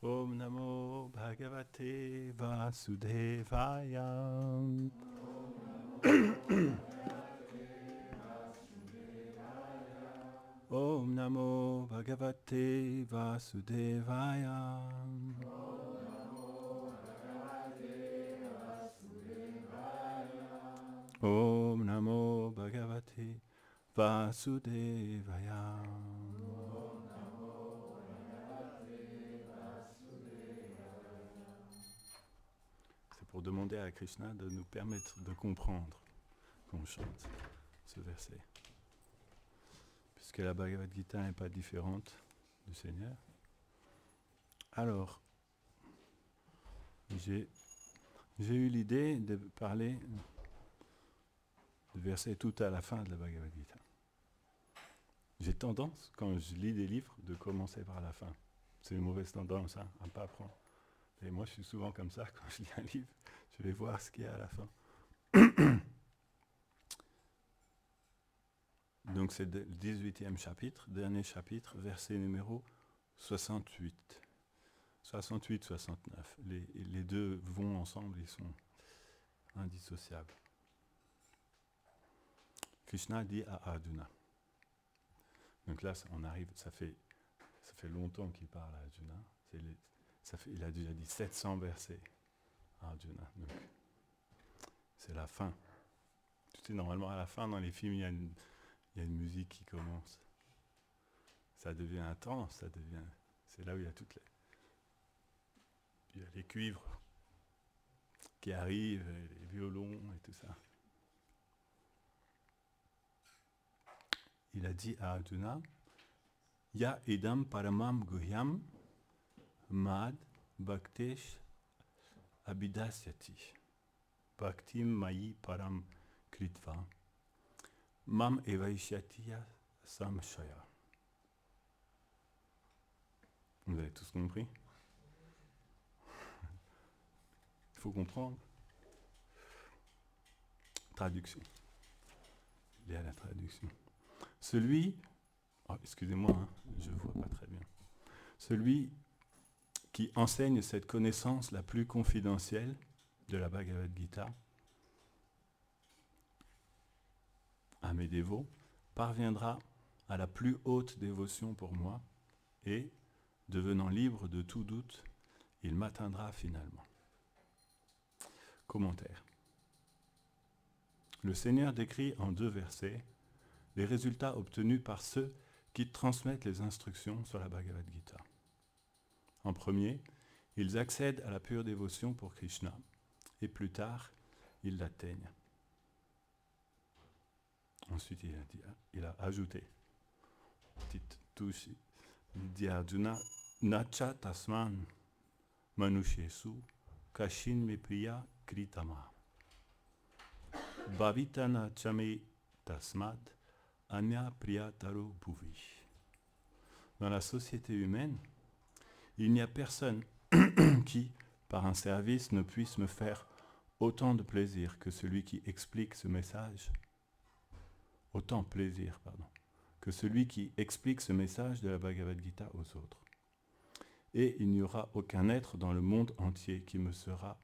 Om Namo Bhagavate Vasudevaya. Om Namo Bhagavate Vasudevaya. Om Namo Bhagavate Vasudevaya. C'est pour demander à Krishna de nous permettre de comprendre qu'on chante ce verset. Puisque la Bhagavad Gita n'est pas différente du Seigneur. Alors, j'ai eu l'idée de parler du verset tout à la fin de la Bhagavad Gita. J'ai tendance, quand je lis des livres, de commencer par la fin. C'est une mauvaise tendance, hein, à ne pas apprendre. Et moi, je suis souvent comme ça, quand je lis un livre, je vais voir ce qu'il y a à la fin. Donc c'est le 18e chapitre, dernier chapitre, verset numéro 68. 68-69. Les deux vont ensemble, ils sont indissociables. Krishna dit à Arjuna. Donc là, on arrive, ça fait longtemps qu'il parle à Arjuna. Il a déjà dit 700 versets à Arjuna. Donc, c'est la fin. Tu sais, normalement, à la fin, dans les films, il y a une musique qui commence. Ça devient intense, c'est là où il y a il y a les cuivres qui arrivent, les violons et tout ça. Il a dit à Arjuna, Ya idam paramam guhyam mad bhaktesh abidasyati bhaktim mayi param kritva mam evaishyatiya samshaya. Vous avez tous compris? Il faut comprendre. Traduction. Il y a la traduction. Excusez-moi, hein, je ne vois pas très bien. Celui qui enseigne cette connaissance la plus confidentielle de la Bhagavad Gita à mes dévots parviendra à la plus haute dévotion pour moi et, devenant libre de tout doute, il m'atteindra finalement. Commentaire. Le Seigneur décrit en 2 versets les résultats obtenus par ceux qui transmettent les instructions sur la Bhagavad Gita. En premier, ils accèdent à la pure dévotion pour Krishna, et plus tard, ils l'atteignent. Ensuite, il a ajouté, petite touche, il dit à Arjuna, Nacha tasman manushyesu kashin me priya kritama. Bhavitana chame tasmat anya priyataro bhuvi. Dans la société humaine, il n'y a personne qui, par un service, ne puisse me faire autant de plaisir que celui qui explique ce message, que celui qui explique ce message de la Bhagavad Gita aux autres. Et il n'y aura aucun être dans le monde entier qui me sera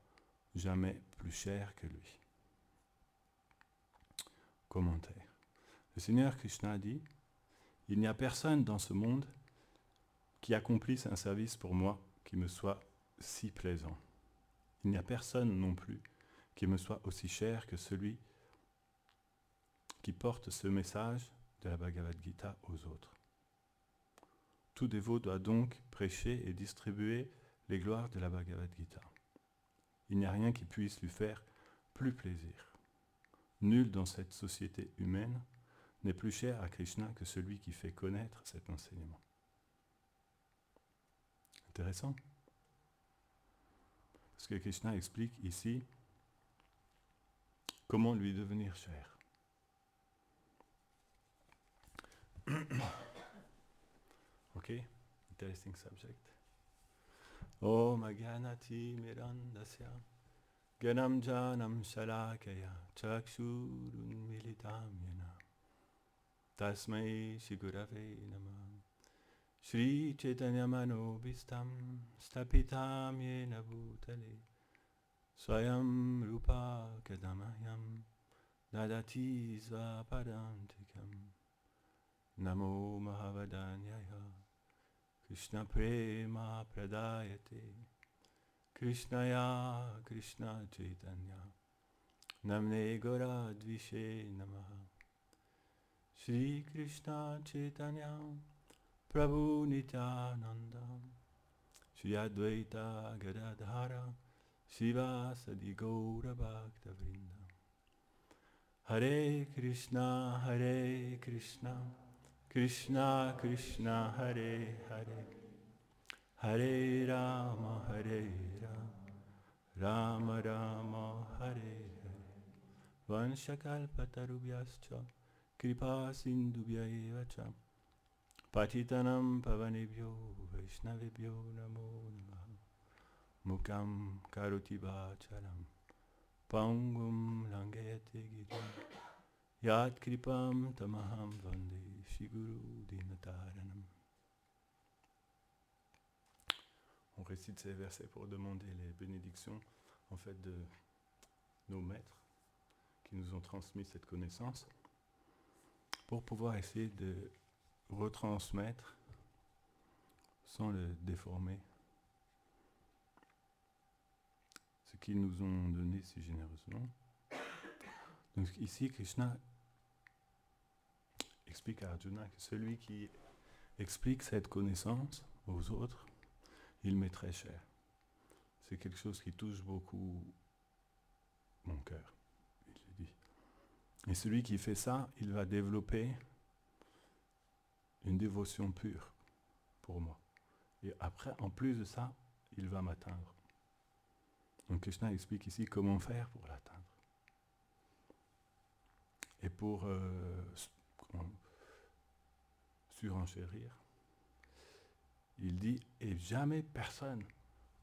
jamais plus cher que lui. Commentaire. Le Seigneur Krishna dit, il n'y a personne dans ce monde qui accomplisse un service pour moi qui me soit si plaisant. Il n'y a personne non plus qui me soit aussi cher que celui qui porte ce message de la Bhagavad Gita aux autres. Tout dévot doit donc prêcher et distribuer les gloires de la Bhagavad Gita. Il n'y a rien qui puisse lui faire plus plaisir. Nul dans cette société humaine n'est plus cher à Krishna que celui qui fait connaître cet enseignement. Intéressant. Parce que Krishna explique ici comment lui devenir cher. Ok, interesting subject. Om Agyanati Mirandasya Ganam Janam Shalakaya Chakshurun Militam Yena Tasmai Shigurave Namah Shri Chaitanya Manobhistam Stapitam Yena Bhutale Swayam Rupa Kadamahyam Dadati Svapadantikam Namo Mahavadanyaya Krishna Prema Pradayate Krishnaya Krishna Chaitanya Namne Gora Dvishe Namaha Shri Krishna Chaitanya Prabhu Nityananda Shri Advaita Gadadhara Shiva Sadi Gaura Bhakta Vrinda Hare Krishna Krishna Krishna Hare Hare Hare Rama Rama Rama Hare Hare Vanshakalpatarubhyascha Kripa Sindhubhya eva cha Patitanam Pavanebhyo Vaishnavebhyo Namo Namaha Mukam Karoti Vacharam Pangum Langayate Girim Yat Kripam Tamaham Vande Shiguru Dinataranam. On récite ces versets pour demander les bénédictions en fait de nos maîtres qui nous ont transmis cette connaissance pour pouvoir essayer de retransmettre sans le déformer ce qu'ils nous ont donné si généreusement. Donc ici Krishna explique à Arjuna que celui qui explique cette connaissance aux autres, il met très cher. C'est quelque chose qui touche beaucoup mon cœur, il le dit. Et celui qui fait ça, il va développer une dévotion pure pour moi. Et après, en plus de ça, il va m'atteindre. Donc Krishna explique ici comment faire pour l'atteindre. Et pour surenchérir, il dit « Et jamais personne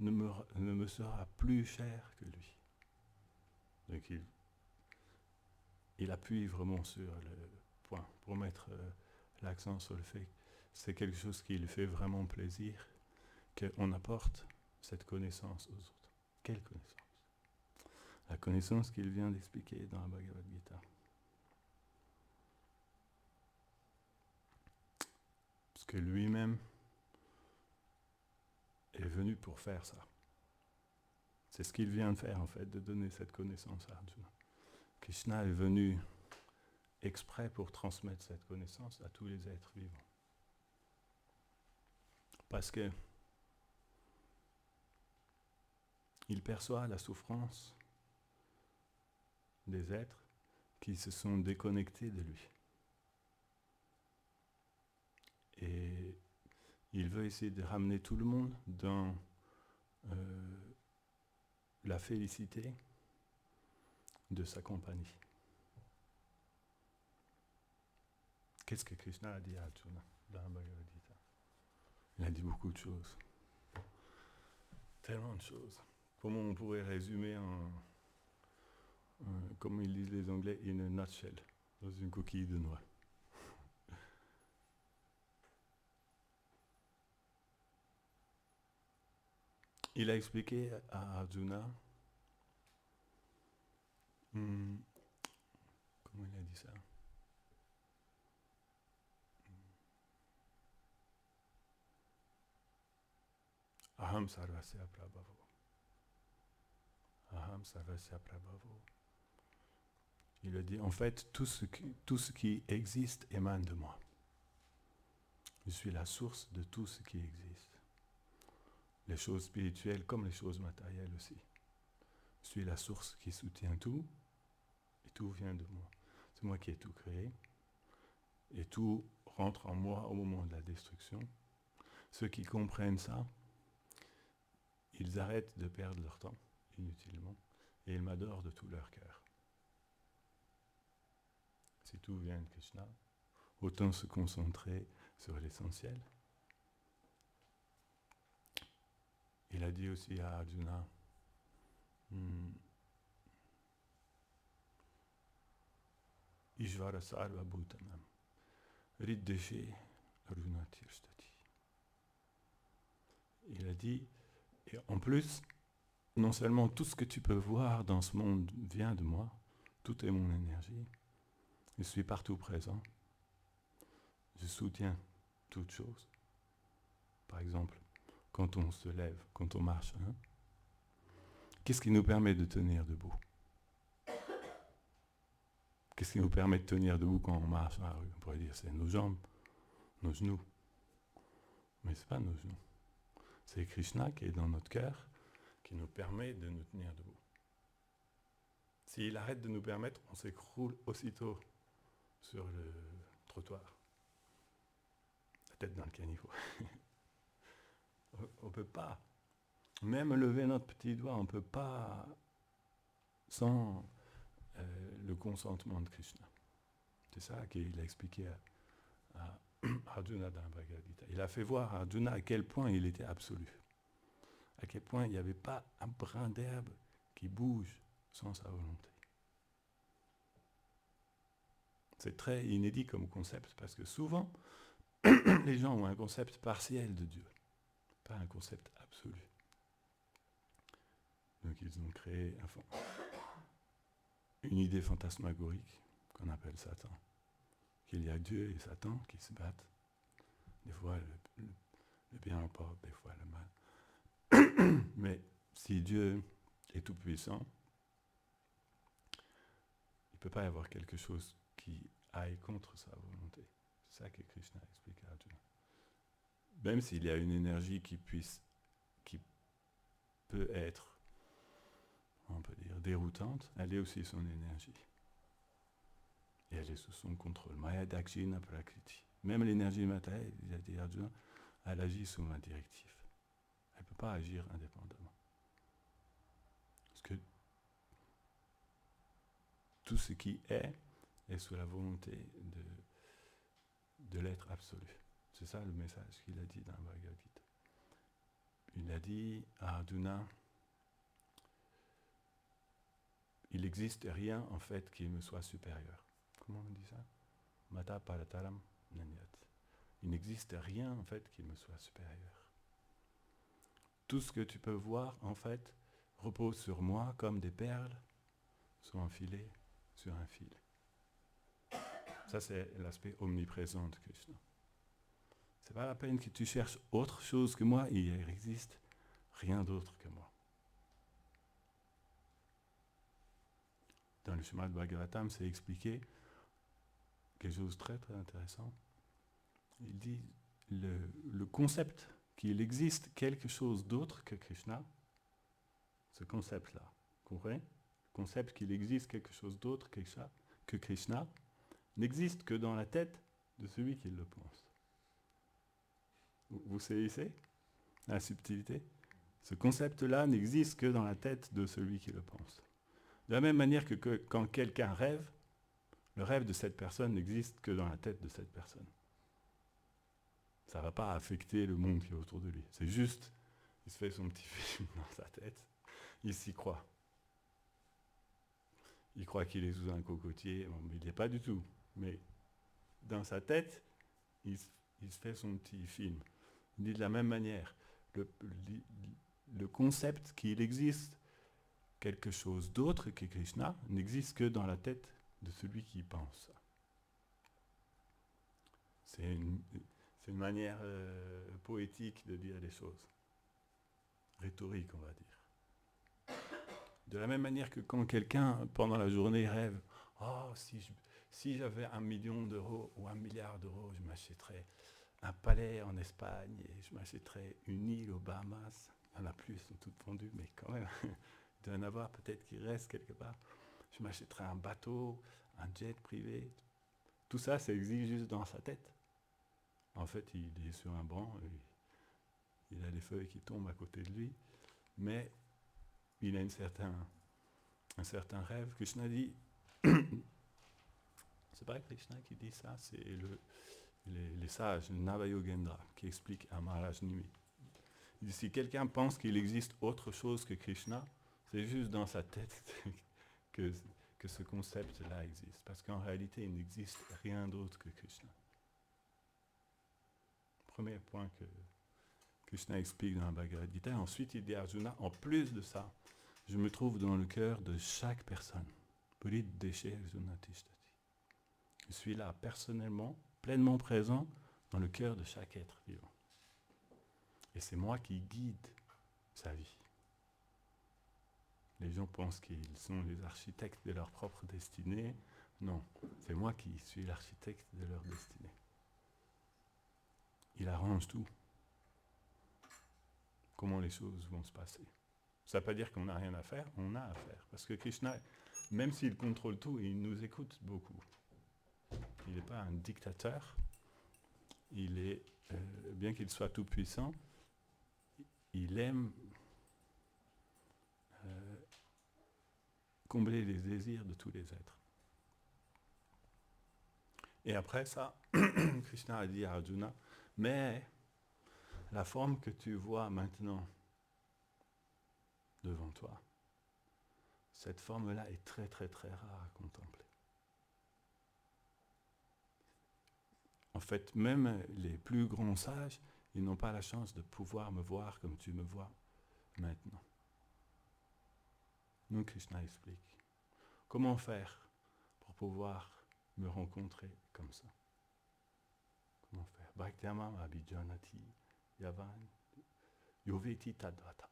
ne me sera plus cher que lui ». Donc il appuie vraiment sur le point pour mettre l'accent sur le fait que c'est quelque chose qui lui fait vraiment plaisir, qu'on apporte cette connaissance aux autres. Quelle connaissance? La connaissance qu'il vient d'expliquer dans la Bhagavad Gita. Parce que lui-même est venu pour faire ça. C'est ce qu'il vient de faire en fait, de donner cette connaissance à Arjuna. Krishna est venu exprès pour transmettre cette connaissance à tous les êtres vivants. Parce que il perçoit la souffrance des êtres qui se sont déconnectés de lui. Et il veut essayer de ramener tout le monde dans la félicité de sa compagnie. Qu'est-ce que Krishna a dit à Arjuna dans la Bhagavad Gita? Il a dit beaucoup de choses. Tellement de choses. Comment on pourrait résumer comme ils disent les Anglais, in a nutshell, dans une coquille de noix. Il a expliqué à Arjuna, comment il a dit ça? Aham sarvasya prabhavo. Aham sarvasya prabhavo. Il a dit, en fait, tout ce qui existe émane de moi. Je suis la source de tout ce qui existe. Les choses spirituelles comme les choses matérielles aussi. Je suis la source qui soutient tout, et tout vient de moi. C'est moi qui ai tout créé, et tout rentre en moi au moment de la destruction. Ceux qui comprennent ça, ils arrêtent de perdre leur temps inutilement, et ils m'adorent de tout leur cœur. Si tout vient de Krishna, autant se concentrer sur l'essentiel. Il a dit aussi à Arjuna, Ishvara sarva bhutanam riddeshe arjuna tirstati. il a dit, et en plus, non seulement tout ce que tu peux voir dans ce monde vient de moi, tout est mon énergie, je suis partout présent, je soutiens toutes choses. Par exemple, quand on se lève, quand on marche, hein, qu'est-ce qui nous permet de tenir debout? Qu'est-ce qui nous permet de tenir debout quand on marche dans la rue? On pourrait dire c'est nos jambes, nos genoux. Mais ce n'est pas nos genoux. C'est Krishna qui est dans notre cœur, qui nous permet de nous tenir debout. S'il arrête de nous permettre, on s'écroule aussitôt sur le trottoir. La tête dans le caniveau. On ne peut pas. Même lever notre petit doigt, on ne peut pas sans le consentement de Krishna. C'est ça qu'il a expliqué à Arjuna dans la Bhagavad Gita. Il a fait voir à Arjuna à quel point il était absolu. À quel point il n'y avait pas un brin d'herbe qui bouge sans sa volonté. C'est très inédit comme concept parce que souvent, les gens ont un concept partiel de Dieu, pas un concept absolu. Donc ils ont créé une idée fantasmagorique qu'on appelle Satan. Qu'il y a Dieu et Satan qui se battent. Des fois le bien emporte, des fois le mal. Mais si Dieu est tout-puissant, il ne peut pas y avoir quelque chose qui aille contre sa volonté. C'est ça que Krishna explique à Arjuna. Même s'il y a une énergie qui peut être, on peut dire, déroutante, elle est aussi son énergie. Et elle est sous son contrôle. Maya Dakshina Prakriti. Même l'énergie matérielle, il a dit Arjuna, elle agit sous ma directive. Elle ne peut pas agir indépendamment. Parce que tout ce qui est sous la volonté de l'être absolu. C'est ça le message qu'il a dit dans Bhagavad Gita. Il a dit à Arjuna, il n'existe rien en fait qui me soit supérieur. Comment on dit ça? Mata parataram nanyat. Il n'existe rien en fait qui me soit supérieur. Tout ce que tu peux voir en fait repose sur moi comme des perles sont enfilées sur un fil. Ça c'est l'aspect omniprésent de Krishna. C'est pas la peine que tu cherches autre chose que moi, il n'existe rien d'autre que moi. Dans le Srimad Bhagavatam, c'est expliqué quelque chose de très très intéressant. Il dit le concept qu'il existe quelque chose d'autre que Krishna, ce concept-là, vous comprenez? Le concept qu'il existe quelque chose d'autre que Krishna n'existe que dans la tête de celui qui le pense. Vous saisissez la subtilité? Ce concept-là n'existe que dans la tête de celui qui le pense. De la même manière que quand quelqu'un rêve, le rêve de cette personne n'existe que dans la tête de cette personne. Ça ne va pas affecter le monde qui est autour de lui. C'est juste, il se fait son petit film dans sa tête, il s'y croit. Il croit qu'il est sous un cocotier, bon, mais il n'est pas du tout. Mais dans sa tête, il se fait son petit film. Il dit de la même manière, le concept qu'il existe quelque chose d'autre que Krishna n'existe que dans la tête de celui qui pense. C'est une manière poétique de dire les choses. Rhétorique, on va dire. De la même manière que quand quelqu'un, pendant la journée, rêve « Oh, si j'avais 1 million d'euros ou 1 milliard d'euros, je m'achèterais un palais en Espagne et je m'achèterais une île aux Bahamas. » Il n'y en a plus, elles sont toutes vendues, mais quand même, il doit y en avoir peut-être qui reste quelque part. Je m'achèterais un bateau, un jet privé. Tout ça, ça existe juste dans sa tête. En fait, il est sur un banc, il a des feuilles qui tombent à côté de lui, mais il a un certain rêve. Krishna dit, c'est pas Krishna qui dit ça, c'est les sages, le Navayogendra, qui explique à Maharaj Nimi. Il dit, si quelqu'un pense qu'il existe autre chose que Krishna, c'est juste dans sa tête que ce concept-là existe. Parce qu'en réalité, il n'existe rien d'autre que Krishna. Premier point que Krishna explique dans la Bhagavad Gita. Ensuite, il dit à Arjuna, en plus de ça, je me trouve dans le cœur de chaque personne. Je suis là personnellement, pleinement présent dans le cœur de chaque être vivant. Et c'est moi qui guide sa vie. Les gens pensent qu'ils sont les architectes de leur propre destinée. Non, c'est moi qui suis l'architecte de leur destinée. Il arrange tout. Comment les choses vont se passer. Ça ne veut pas dire qu'on n'a rien à faire, on a à faire. Parce que Krishna, même s'il contrôle tout, il nous écoute beaucoup. Il n'est pas un dictateur. Il est, bien qu'il soit tout puissant, il aime combler les désirs de tous les êtres. Et après ça, Krishna a dit à Arjuna, mais la forme que tu vois maintenant devant toi, cette forme-là est très très très rare à contempler. En fait, même les plus grands sages, ils n'ont pas la chance de pouvoir me voir comme tu me vois maintenant. Donc Krishna explique. Comment faire pour pouvoir me rencontrer comme ça? Comment faire? Bhaktyamam abhijanati yavan yoveti tadvata.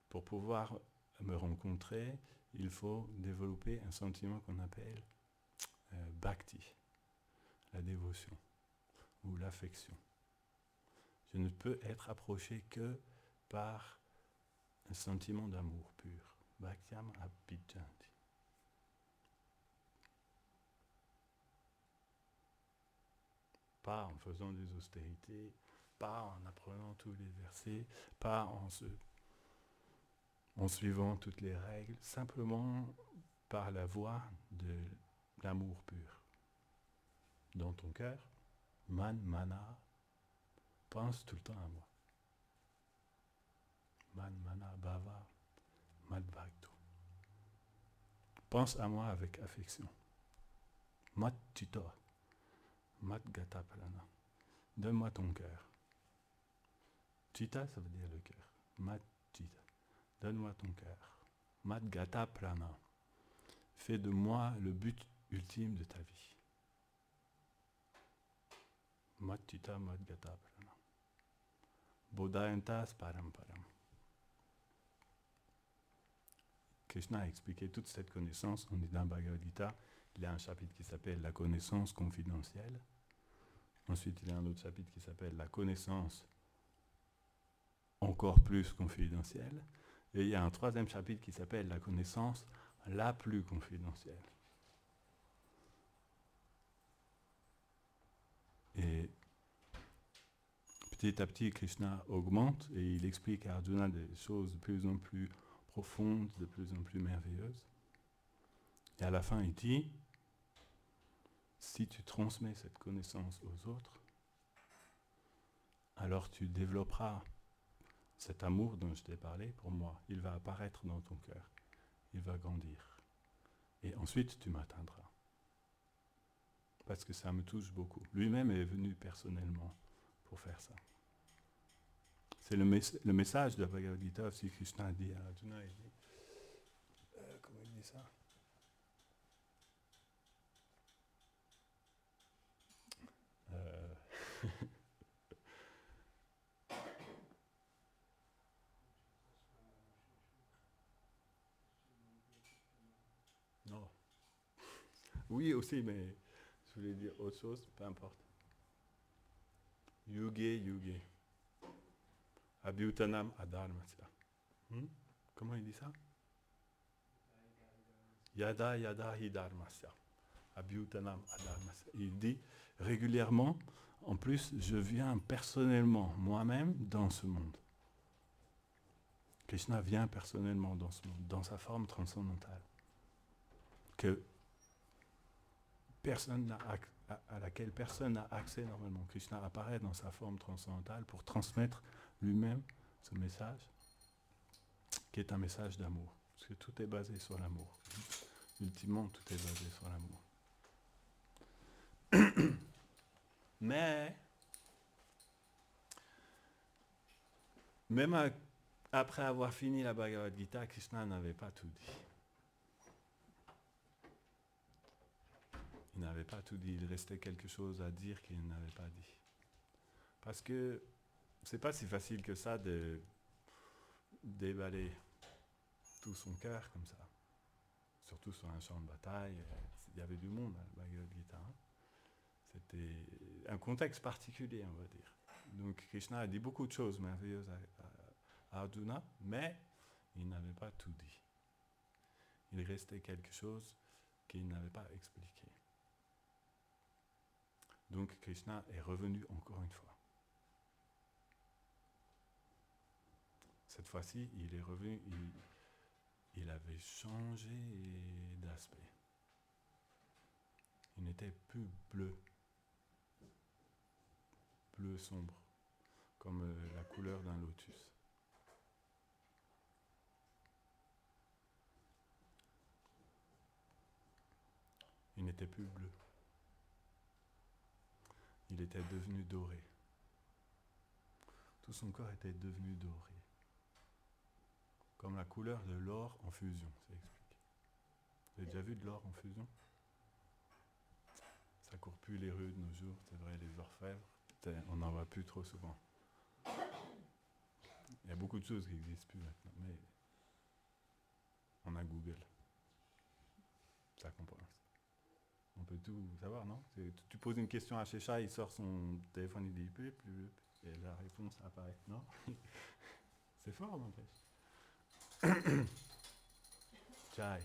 Pour pouvoir me rencontrer, il faut développer un sentiment qu'on appelle bhakti, la dévotion ou l'affection. Je ne peux être approché que par un sentiment d'amour pur. Bhaktyam abhijanti. Pas en faisant des austérités, pas en apprenant tous les versets, pas en suivant toutes les règles, simplement par la voie de l'amour pur. Dans ton cœur, man, mana, pense tout le temps à moi. Man, mana, bhava, madbhakto. Pense à moi avec affection. Mat chita, mat gata prana. Donne-moi ton cœur. Chita, ça veut dire le cœur. Mat chita. Donne-moi ton cœur. Mat gata prana. Fais de moi le but ultime de ta vie. Mat chita, mat gata prana. Bodhayantas paramparam. Krishna a expliqué toute cette connaissance. On est dans Bhagavad Gita. Il y a un chapitre qui s'appelle la connaissance confidentielle. Ensuite, il y a un autre chapitre qui s'appelle la connaissance encore plus confidentielle. Et il y a un troisième chapitre qui s'appelle la connaissance la plus confidentielle. Et petit à petit, Krishna augmente et il explique à Arjuna des choses de plus en plus profondes, de plus en plus merveilleuses. Et à la fin, il dit, si tu transmets cette connaissance aux autres, alors tu développeras cet amour dont je t'ai parlé pour moi. Il va apparaître dans ton cœur. Il va grandir. Et ensuite, tu m'atteindras. Parce que ça me touche beaucoup. Lui-même est venu personnellement pour faire ça. C'est le message de la Bhagavad Gita aussi. Krishna dit à Arjuna, il dit, comment il dit ça? Non. Oui aussi, mais je voulais dire autre chose, peu importe. Yuge. Abhyutanam adharmasya. Comment il dit ça? Yada hi dharmasya. Abhyutanam adharmasya. Il dit régulièrement, en plus, je viens personnellement, moi-même, dans ce monde. Krishna vient personnellement dans ce monde, dans sa forme transcendantale. Que à laquelle personne n'a accès normalement. Krishna apparaît dans sa forme transcendantale pour transmettre lui-même ce message, qui est un message d'amour. Parce que tout est basé sur l'amour. Ultimement, tout est basé sur l'amour. Mais, Même après avoir fini la Bhagavad Gita, Krishna n'avait pas tout dit. Il n'avait pas tout dit, il restait quelque chose à dire qu'il n'avait pas dit. Parce que c'est pas si facile que ça de déballer tout son cœur comme ça. Surtout sur un champ de bataille, il y avait du monde à la Bhagavad Gita. C'était un contexte particulier, on va dire. Donc Krishna a dit beaucoup de choses merveilleuses à Arjuna, mais il n'avait pas tout dit. Il restait quelque chose qu'il n'avait pas expliqué. Donc Krishna est revenu encore une fois. Cette fois-ci, il est revenu, il avait changé d'aspect. Il n'était plus bleu sombre, comme la couleur d'un lotus. Il n'était plus bleu. Il était devenu doré. Tout son corps était devenu doré. Comme la couleur de l'or en fusion, ça explique. Vous avez déjà vu de l'or en fusion? Ça court plus les rues de nos jours, c'est vrai, les orfèvres, on n'en voit plus trop souvent. Il y a beaucoup de choses qui n'existent plus maintenant, mais on a Google. Ça compense. On peut tout savoir, non? Tu poses une question à Shecha, il sort son téléphone, il dit plus, et la réponse apparaît, non? C'est fort, n'empêche. Chai.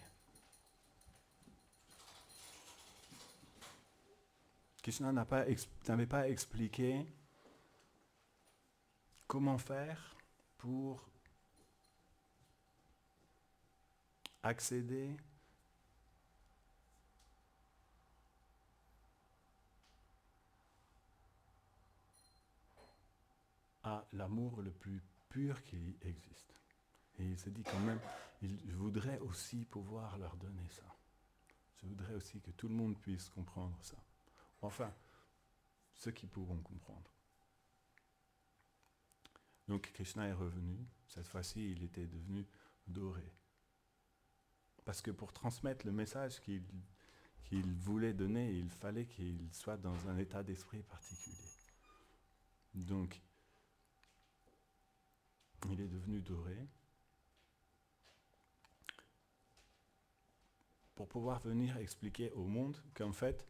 Krishna n'avait pas expliqué comment faire pour accéder à l'amour le plus pur qui existe. Et il se dit quand même, je voudrais aussi pouvoir leur donner ça. Je voudrais aussi que tout le monde puisse comprendre ça. Enfin, ceux qui pourront comprendre. Donc Krishna est revenu. Cette fois-ci, il était devenu doré. Parce que pour transmettre le message qu'il voulait donner, il fallait qu'il soit dans un état d'esprit particulier. Donc, il est devenu doré pour pouvoir venir expliquer au monde qu'en fait,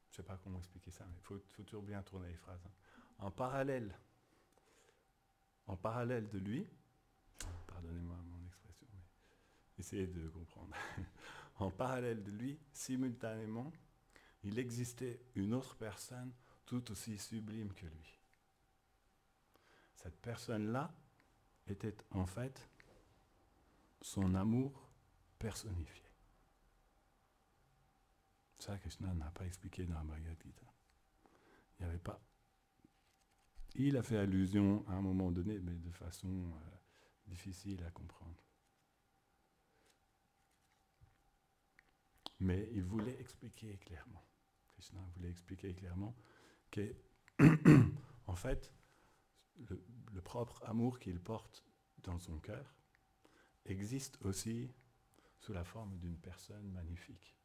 je ne sais pas comment expliquer ça, mais il faut toujours bien tourner les phrases. En parallèle de lui, pardonnez-moi mon expression, mais essayez de comprendre. En parallèle de lui, simultanément, il existait une autre personne tout aussi sublime que lui. Cette personne-là était en fait son amour personnifié. Ça, Krishna n'a pas expliqué dans la Bhagavad Gita. Il n'y avait pas. Il a fait allusion à un moment donné, mais de façon difficile à comprendre. Mais il voulait expliquer clairement. Krishna voulait expliquer clairement que, en fait, le propre amour qu'il porte dans son cœur existe aussi sous la forme d'une personne magnifique,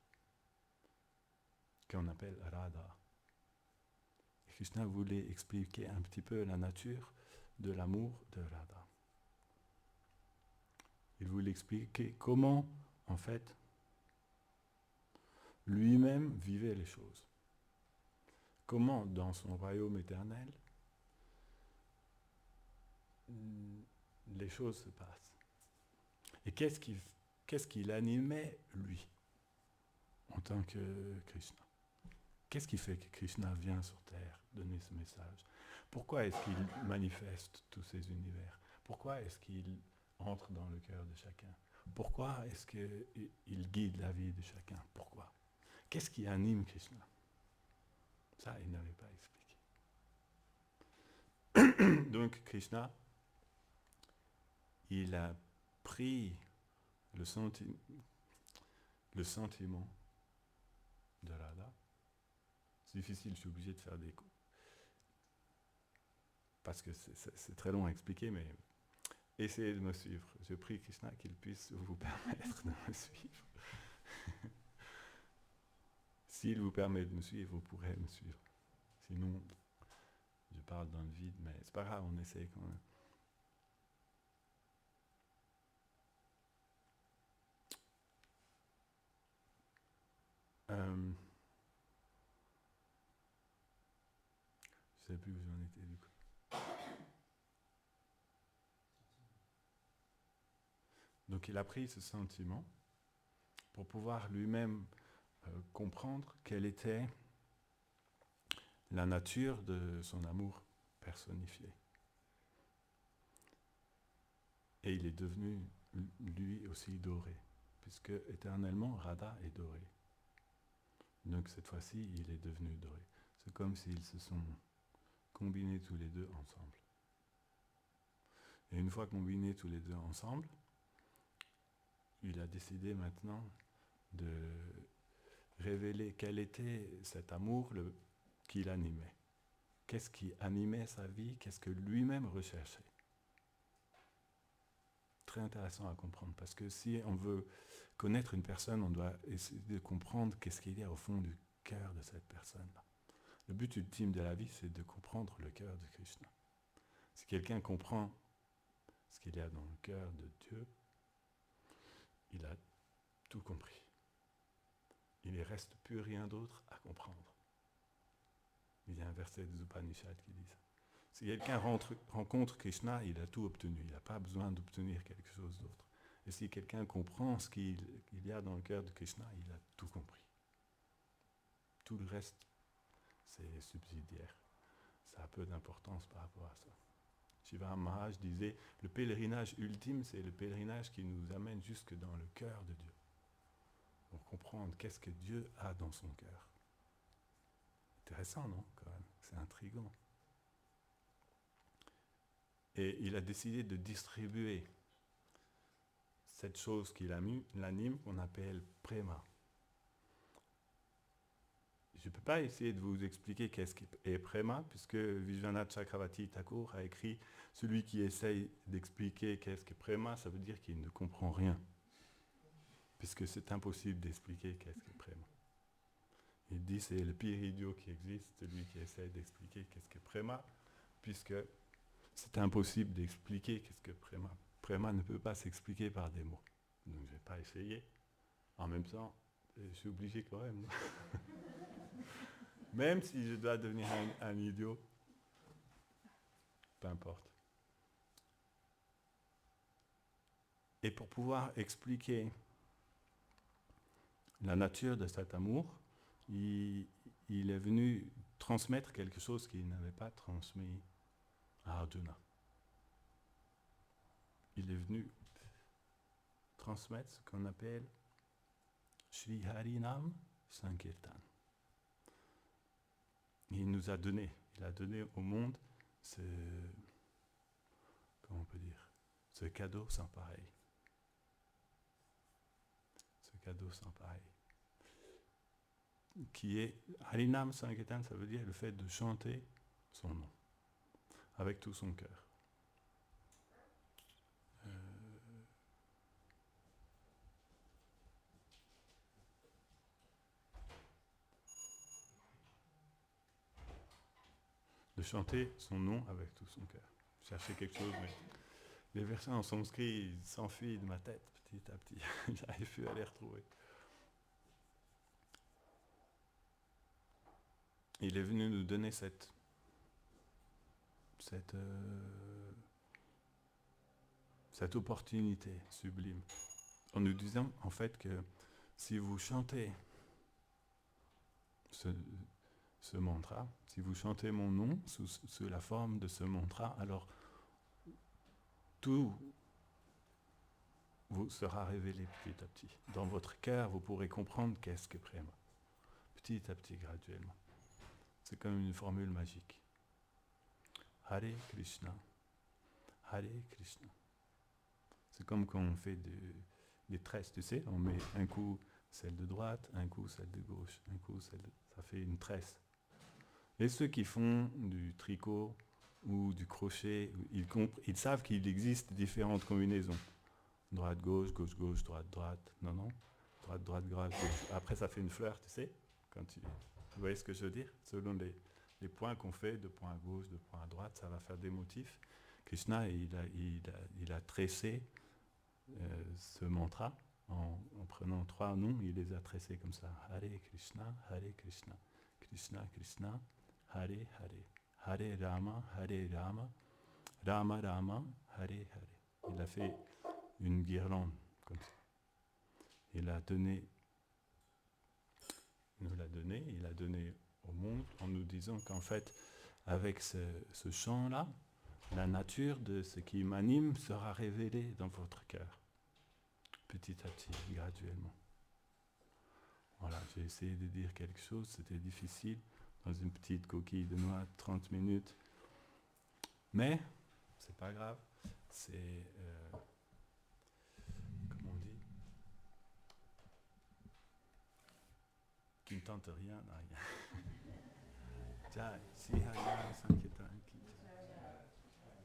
qu'on appelle Radha. Et Krishna voulait expliquer un petit peu la nature de l'amour de Radha. Il voulait expliquer comment, en fait, lui-même vivait les choses. Comment, dans son royaume éternel, les choses se passent. Et qu'est-ce qui l'animait, lui, en tant que Krishna? Qu'est-ce qui fait que Krishna vient sur Terre donner ce message? Pourquoi est-ce qu'il manifeste tous ces univers? Pourquoi est-ce qu'il entre dans le cœur de chacun? Pourquoi est-ce qu'il guide la vie de chacun? Pourquoi? Qu'est-ce qui anime Krishna? Ça, il n'avait pas expliqué. Donc Krishna, il a pris le sentiment de Radha. c'est difficile, je suis obligé de faire des coups. Parce que c'est très long à expliquer, mais essayez de me suivre. Je prie Krishna qu'il puisse vous permettre de me suivre. S'il vous permet de me suivre, vous pourrez me suivre. Sinon, je parle dans le vide, mais c'est pas grave, on essaye quand même. Je ne sais plus où j'en étais du coup. Donc il a pris ce sentiment pour pouvoir lui-même comprendre quelle était la nature de son amour personnifié. Et il est devenu lui aussi doré, puisque éternellement Radha est dorée. Donc cette fois-ci, il est devenu doré. C'est comme s'ils se sont combinés tous les deux ensemble. Et une fois combinés tous les deux ensemble, il a décidé maintenant de révéler quel était cet amour qui l'animait. Qu'est-ce qui animait sa vie, qu'est-ce que lui-même recherchait. Très intéressant à comprendre, parce que si on veut connaître une personne, on doit essayer de comprendre qu'est-ce qu'il y a au fond du cœur de cette personne-là. Le but ultime de la vie, c'est de comprendre le cœur de Krishna. Si quelqu'un comprend ce qu'il y a dans le cœur de Dieu, il a tout compris. Il ne reste plus rien d'autre à comprendre. Il y a un verset des Upanishads qui dit ça. Si quelqu'un rencontre Krishna, il a tout obtenu. Il n'a pas besoin d'obtenir quelque chose d'autre. Et si quelqu'un comprend ce qu'il y a dans le cœur de Krishna, il a tout compris. Tout le reste, c'est subsidiaire. Ça a peu d'importance par rapport à ça. Shiva Maharaj disait, le pèlerinage ultime, c'est le pèlerinage qui nous amène jusque dans le cœur de Dieu. Pour comprendre qu'est-ce que Dieu a dans son cœur. Intéressant, non, quand même. C'est intriguant. Et il a décidé de distribuer cette chose qui l'anime, qu'on appelle prema. Je ne peux pas essayer de vous expliquer qu'est-ce qu'est prema, puisque Vishwanath Chakravarti Thakur a écrit « Celui qui essaye d'expliquer qu'est-ce qu'est prema, ça veut dire qu'il ne comprend rien. » Puisque c'est impossible d'expliquer qu'est-ce qu'est prema. Il dit c'est le pire idiot qui existe, celui qui essaie d'expliquer qu'est-ce qu'est prema, puisque c'est impossible d'expliquer qu'est-ce que prema. Prema ne peut pas s'expliquer par des mots. Donc je ne vais pas essayer. En même temps, je suis obligé quand même. Même si je dois devenir un idiot, peu importe. Et pour pouvoir expliquer la nature de cet amour, il est venu transmettre quelque chose qu'il n'avait pas transmis à Arjuna. Il est venu transmettre ce qu'on appelle Shri Harinam Sankirtan. Il nous a donné, il a donné au monde comment on peut dire, ce cadeau sans pareil. Ce cadeau sans pareil. Qui est, Harinam Sankirtan, ça veut dire le fait de chanter son nom, avec tout son cœur. De chanter son nom avec tout son cœur. Je cherchais quelque chose, mais les versets en sanskrit s'enfuient de ma tête petit à petit. J'arrive plus à les retrouver. Il est venu nous donner cette opportunité sublime, en nous disant en fait que si vous chantez ce mantra, si vous chantez mon nom sous la forme de ce mantra, alors tout vous sera révélé petit à petit. Dans votre cœur, vous pourrez comprendre qu'est-ce que Prema. Petit à petit, graduellement. C'est comme une formule magique. Hare Krishna, Hare Krishna. C'est comme quand on fait des tresses, tu sais, on met un coup celle de droite, un coup celle de gauche, un coup celle de... Ça fait une tresse. Et ceux qui font du tricot ou du crochet, ils savent qu'il existe différentes combinaisons. Droite-gauche, gauche-gauche, droite-droite. Non, non. Droite-droite, gauche. Après, ça fait une fleur, tu sais. Vous voyez ce que je veux dire? Selon les points qu'on fait, de point à gauche, de point à droite, ça va faire des motifs. Krishna, il a tressé ce mantra en prenant 3 noms, il les a tressés comme ça. Hare Krishna, Krishna Krishna, Hare Hare, Hare Rama, Rama Rama, Hare Hare. Il a fait une guirlande comme ça. Il a donné, il a donné au monde en nous disant qu'en fait, avec ce chant-là, la nature de ce qui m'anime sera révélée dans votre cœur, petit à petit, graduellement. Voilà, j'ai essayé de dire quelque chose, c'était difficile, dans une petite coquille de noix, 30 minutes. Mais, c'est pas grave, c'est, comment on dit, qui ne tente rien n'a rien. Jai, si Hare Krishna.